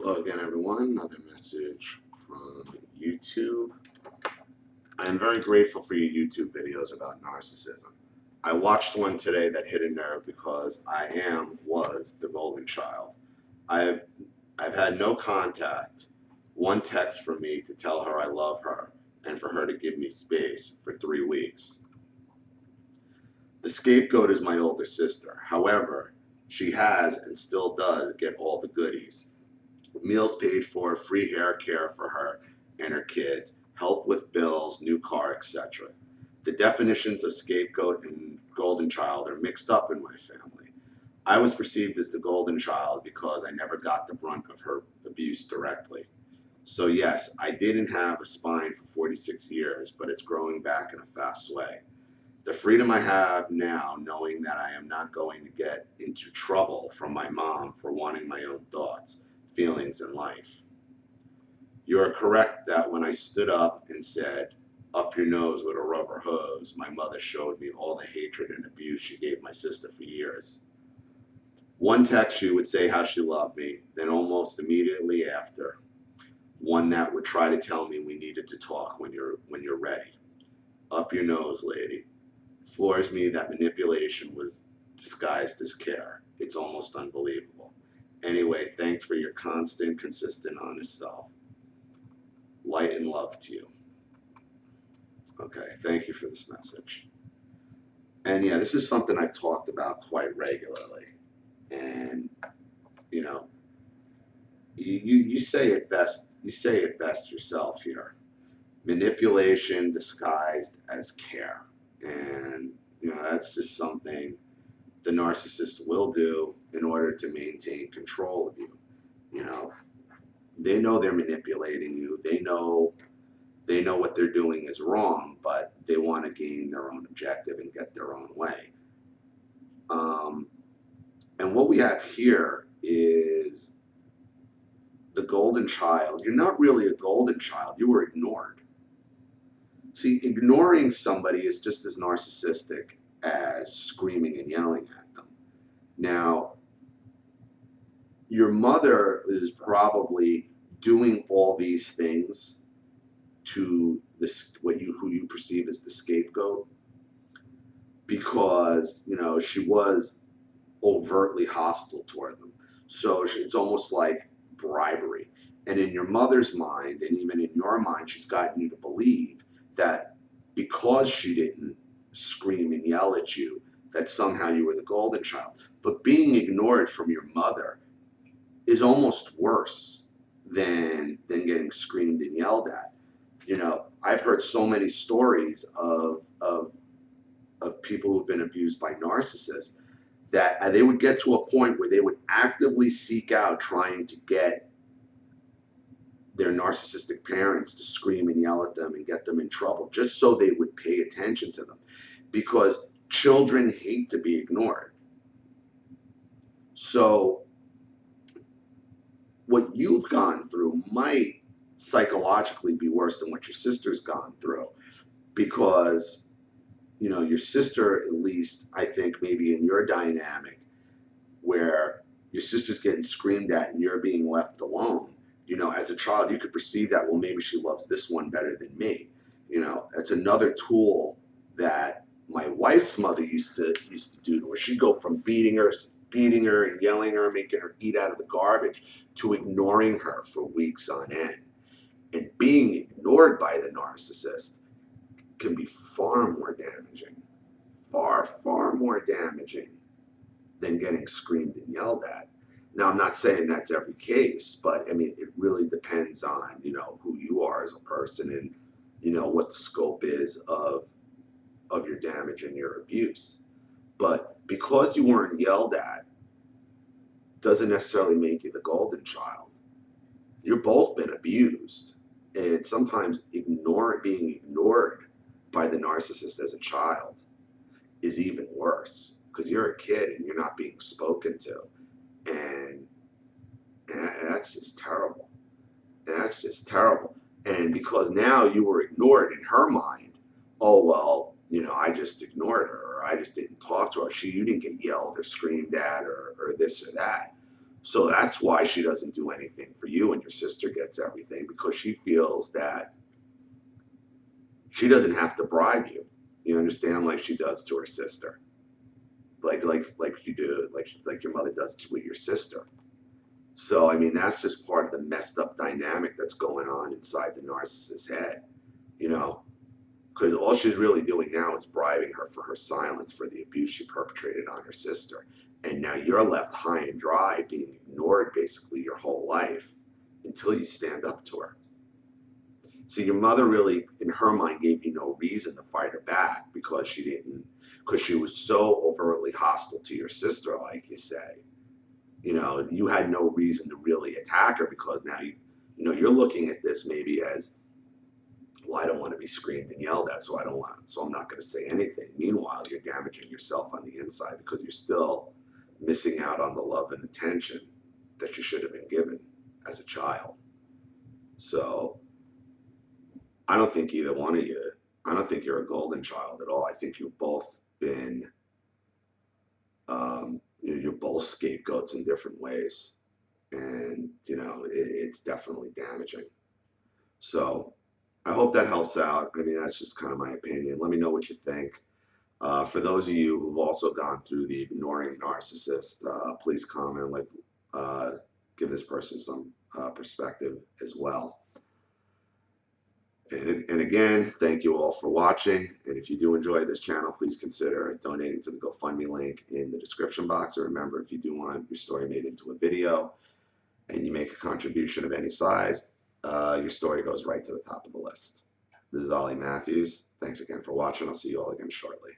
Hello again, everyone. Another message from YouTube. I am very grateful for your YouTube videos about narcissism. I watched one today that hit a nerve because was the golden child. I've, I've had no contact, one text from me to tell her I love her and for her to give me space for 3 weeks. The scapegoat is my older sister. However, she has and still does get all the goodies. Meals paid for, free hair care for her and her kids, help with bills, new car, etc. The definitions of scapegoat and golden child are mixed up in my family. I was perceived as the golden child because I never got the brunt of her abuse directly. So yes, I didn't have a spine for 46 years, but it's growing back in a fast way. The freedom I have now, knowing that I am not going to get into trouble from my mom for wanting my own thoughts, feelings in life. You are correct that when I stood up and said, "Up your nose with a rubber hose," my mother showed me all the hatred and abuse she gave my sister for years. One text she would say how she loved me, then almost immediately after, one that would try to tell me we needed to talk when you're ready. Up your nose, lady. Floors me that manipulation was disguised as care. It's almost unbelievable. Anyway, thanks for your constant, consistent, honest self. Light and love to you. Okay, thank you for this message. And yeah, this is something I've talked about quite regularly. And you know, you say it best. You say it best yourself here. Manipulation disguised as care, and that's just something the narcissist will do in order to maintain control of you. You know, they know they're manipulating you. They know what they're doing is wrong, but they want to gain their own objective and get their own way. Um, and what we have here is the golden child. You're not really a golden child. You were ignored. See, ignoring somebody is just as narcissistic as screaming and yelling at them. Now, your mother is probably doing all these things to this who you perceive as the scapegoat because she was overtly hostile toward them. So it's almost like bribery. And in your mother's mind, and even in your mind, she's gotten you to believe that because she didn't scream and yell at you, that somehow you were the golden child. But being ignored from your mother is almost worse than getting screamed and yelled at. I've heard so many stories of people who've been abused by narcissists that they would get to a point where they would actively seek out trying to get their narcissistic parents to scream and yell at them and get them in trouble just so they would pay attention to them, because children hate to be ignored. So what you've gone through might psychologically be worse than what your sister's gone through, because your sister, at least I think maybe in your dynamic where your sister's getting screamed at and you're being left alone, as a child you could perceive that, well, maybe she loves this one better than me. That's another tool that my wife's mother used to do to her. She'd go from beating her and yelling at her, making her eat out of the garbage, to ignoring her for weeks on end. And being ignored by the narcissist can be far more damaging, far more damaging than getting screamed and yelled at. Now, I'm not saying that's every case, but I mean, it really depends on, who you are as a person and, what the scope is of your damage and your abuse. But because you weren't yelled at doesn't necessarily make you the golden child. You've both been abused, and sometimes being ignored by the narcissist as a child is even worse, because you're a kid and you're not being spoken to, and that's just terrible. That's just terrible. And because now you were ignored in her mind, oh well, I just ignored her, or I just didn't talk to her. You didn't get yelled or screamed at, or this or that. So that's why she doesn't do anything for you and your sister gets everything, because she feels that she doesn't have to bribe you. You understand? Like she does to her sister. Like you do, like your mother does to your sister. So I mean, that's just part of the messed up dynamic that's going on inside the narcissist's head, you know, because all she's really doing now is bribing her for her silence for the abuse she perpetrated on her sister. And now you're left high and dry, being ignored basically your whole life until you stand up to her. So your mother really, in her mind, gave you no reason to fight her back because she was so overtly hostile to your sister, like you say. You know, you had no reason to really attack her because now you're looking at this maybe as, well, I don't want to be screamed and yelled at, so I'm not going to say anything. Meanwhile, you're damaging yourself on the inside because you're still missing out on the love and attention that you should have been given as a child. So I don't think either one of you, I don't think you're a golden child at all. I think you've both been, you're both scapegoats in different ways. And, it's definitely damaging. So I hope that helps out. I mean, that's just kind of my opinion. Let me know what you think. For those of you who've also gone through the ignoring narcissist, please comment, give this person some perspective as well. And again, thank you all for watching. And if you do enjoy this channel, please consider donating to the GoFundMe link in the description box. And remember, if you do want your story made into a video and you make a contribution of any size, your story goes right to the top of the list. This is Ollie Matthews. Thanks again for watching. I'll see you all again shortly.